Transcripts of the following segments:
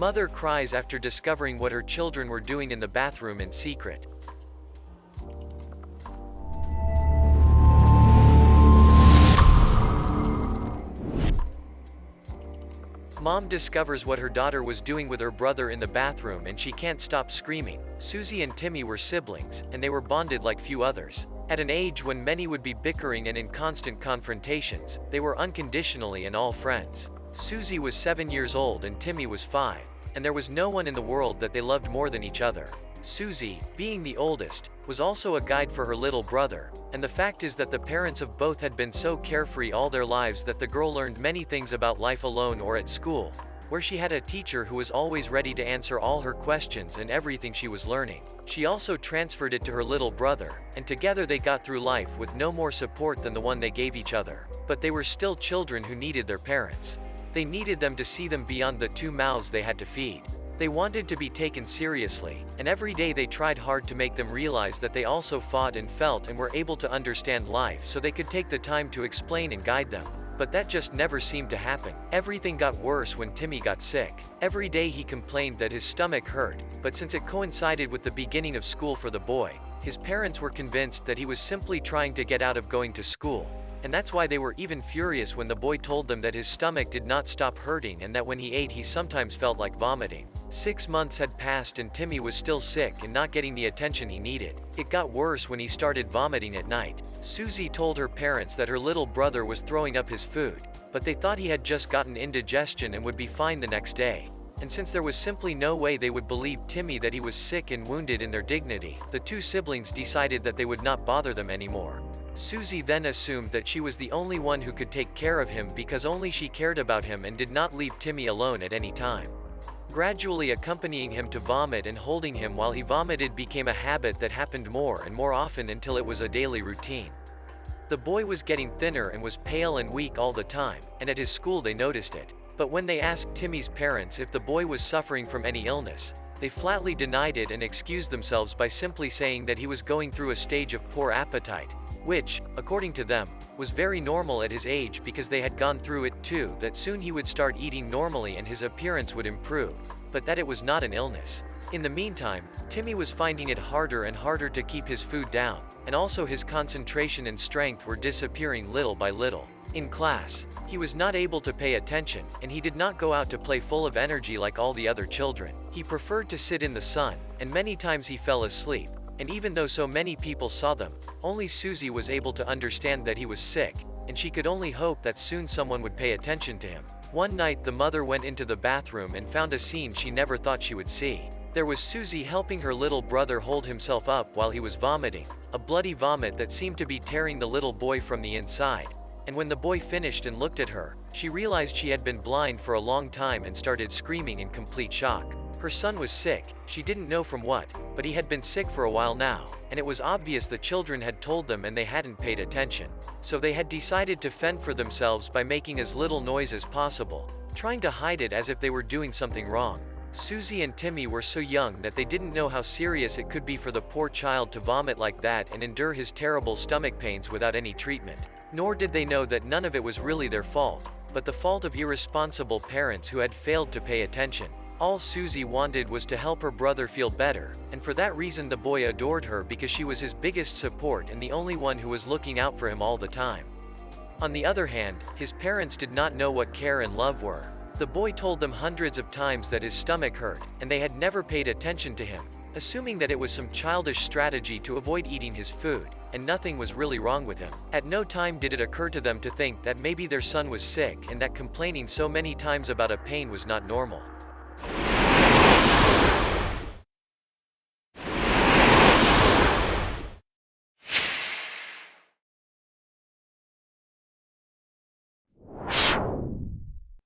Mother cries after discovering what her children were doing in the bathroom in secret. Mom discovers what her daughter was doing with her brother in the bathroom and she can't stop screaming. Susie and Timmy were siblings, and they were bonded like few others. At an age when many would be bickering and in constant confrontations, they were unconditionally and all friends. Susie was 7 years old and Timmy was 5, and there was no one in the world that they loved more than each other. Susie, being the oldest, was also a guide for her little brother, and the fact is that the parents of both had been so carefree all their lives that the girl learned many things about life alone or at school, where she had a teacher who was always ready to answer all her questions and everything she was learning. She also transferred it to her little brother, and together they got through life with no more support than the one they gave each other. But they were still children who needed their parents. They needed them to see them beyond the 2 mouths they had to feed. They wanted to be taken seriously, and every day they tried hard to make them realize that they also fought and felt and were able to understand life so they could take the time to explain and guide them. But that just never seemed to happen. Everything got worse when Timmy got sick. Every day he complained that his stomach hurt, but since it coincided with the beginning of school for the boy, his parents were convinced that he was simply trying to get out of going to school. And that's why they were even furious when the boy told them that his stomach did not stop hurting and that when he ate he sometimes felt like vomiting. 6 months had passed and Timmy was still sick and not getting the attention he needed. It got worse when he started vomiting at night. Susie told her parents that her little brother was throwing up his food, but they thought he had just gotten indigestion and would be fine the next day. And since there was simply no way they would believe Timmy that he was sick and wounded in their dignity, the 2 siblings decided that they would not bother them anymore. Susie then assumed that she was the only one who could take care of him because only she cared about him and did not leave Timmy alone at any time. Gradually accompanying him to vomit and holding him while he vomited became a habit that happened more and more often until it was a daily routine. The boy was getting thinner and was pale and weak all the time, and at his school they noticed it. But when they asked Timmy's parents if the boy was suffering from any illness, they flatly denied it and excused themselves by simply saying that he was going through a stage of poor appetite, which, according to them, was very normal at his age because they had gone through it too, that soon he would start eating normally and his appearance would improve, but that it was not an illness. In the meantime, Timmy was finding it harder and harder to keep his food down, and also his concentration and strength were disappearing little by little. In class, he was not able to pay attention, and he did not go out to play full of energy like all the other children. He preferred to sit in the sun, and many times he fell asleep. And even though so many people saw them, only Susie was able to understand that he was sick, and she could only hope that soon someone would pay attention to him. One night the mother went into the bathroom and found a scene she never thought she would see. There was Susie helping her little brother hold himself up while he was vomiting, a bloody vomit that seemed to be tearing the little boy from the inside. And when the boy finished and looked at her, she realized she had been blind for a long time and started screaming in complete shock. Her son was sick, she didn't know from what, but he had been sick for a while now, and it was obvious the children had told them and they hadn't paid attention. So they had decided to fend for themselves by making as little noise as possible, trying to hide it as if they were doing something wrong. Susie and Timmy were so young that they didn't know how serious it could be for the poor child to vomit like that and endure his terrible stomach pains without any treatment. Nor did they know that none of it was really their fault, but the fault of irresponsible parents who had failed to pay attention. All Susie wanted was to help her brother feel better, and for that reason the boy adored her because she was his biggest support and the only one who was looking out for him all the time. On the other hand, his parents did not know what care and love were. The boy told them hundreds of times that his stomach hurt, and they had never paid attention to him, assuming that it was some childish strategy to avoid eating his food, and nothing was really wrong with him. At no time did it occur to them to think that maybe their son was sick and that complaining so many times about a pain was not normal.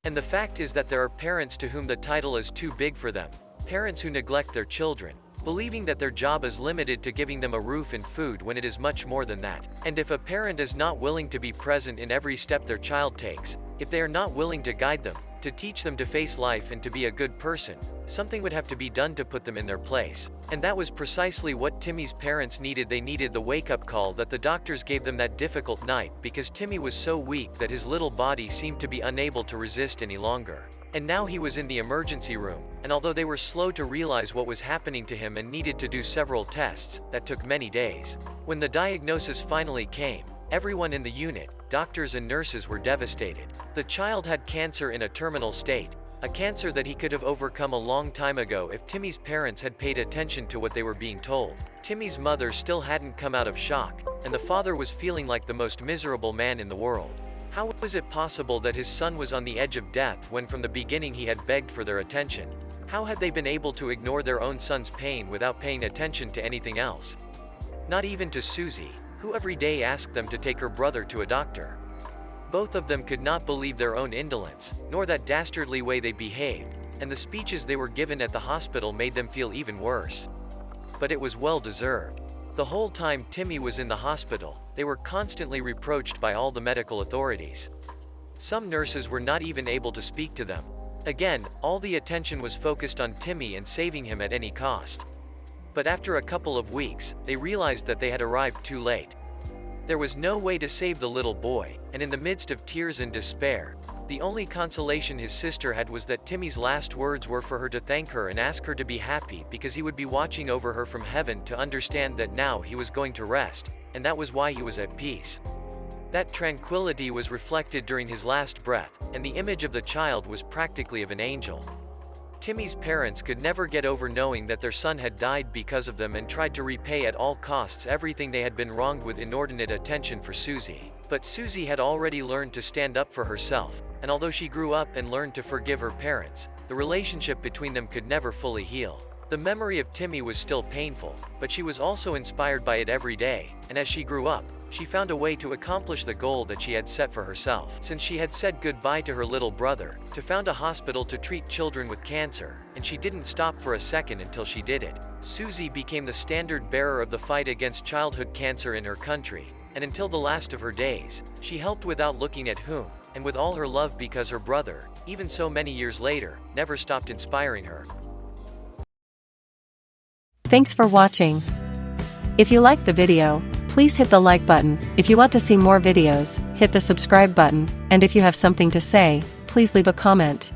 And the fact is that there are parents to whom the title is too big for them, parents who neglect their children, believing that their job is limited to giving them a roof and food when it is much more than that. And if a parent is not willing to be present in every step their child takes, if they are not willing to guide them, to teach them to face life and to be a good person, something would have to be done to put them in their place. And that was precisely what Timmy's parents needed. They needed the wake-up call that the doctors gave them that difficult night because Timmy was so weak that his little body seemed to be unable to resist any longer. And now he was in the emergency room, and although they were slow to realize what was happening to him and needed to do several tests, that took many days. When the diagnosis finally came, everyone in the unit, doctors and nurses, were devastated. The child had cancer in a terminal state, a cancer that he could have overcome a long time ago if Timmy's parents had paid attention to what they were being told. Timmy's mother still hadn't come out of shock, and the father was feeling like the most miserable man in the world. How was it possible that his son was on the edge of death when from the beginning he had begged for their attention? How had they been able to ignore their own son's pain without paying attention to anything else? Not even to Susie, who every day asked them to take her brother to a doctor. Both of them could not believe their own indolence, nor that dastardly way they behaved, and the speeches they were given at the hospital made them feel even worse. But it was well deserved. The whole time Timmy was in the hospital, they were constantly reproached by all the medical authorities. Some nurses were not even able to speak to them. Again, all the attention was focused on Timmy and saving him at any cost. But after a couple of weeks, they realized that they had arrived too late. There was no way to save the little boy, and in the midst of tears and despair, the only consolation his sister had was that Timmy's last words were for her to thank her and ask her to be happy because he would be watching over her from heaven, to understand that now he was going to rest, and that was why he was at peace. That tranquility was reflected during his last breath, and the image of the child was practically of an angel. Timmy's parents could never get over knowing that their son had died because of them and tried to repay at all costs everything they had been wronged with inordinate attention for Susie. But Susie had already learned to stand up for herself, and although she grew up and learned to forgive her parents, the relationship between them could never fully heal. The memory of Timmy was still painful, but she was also inspired by it every day, and as she grew up, she found a way to accomplish the goal that she had set for herself. Since she had said goodbye to her little brother, to found a hospital to treat children with cancer, and she didn't stop for a second until she did it. Susie became the standard bearer of the fight against childhood cancer in her country, and until the last of her days, she helped without looking at whom, and with all her love, because her brother, even so many years later, never stopped inspiring her. Thanks for watching. If you liked the video, please hit the like button. If you want to see more videos, hit the subscribe button, and if you have something to say, please leave a comment.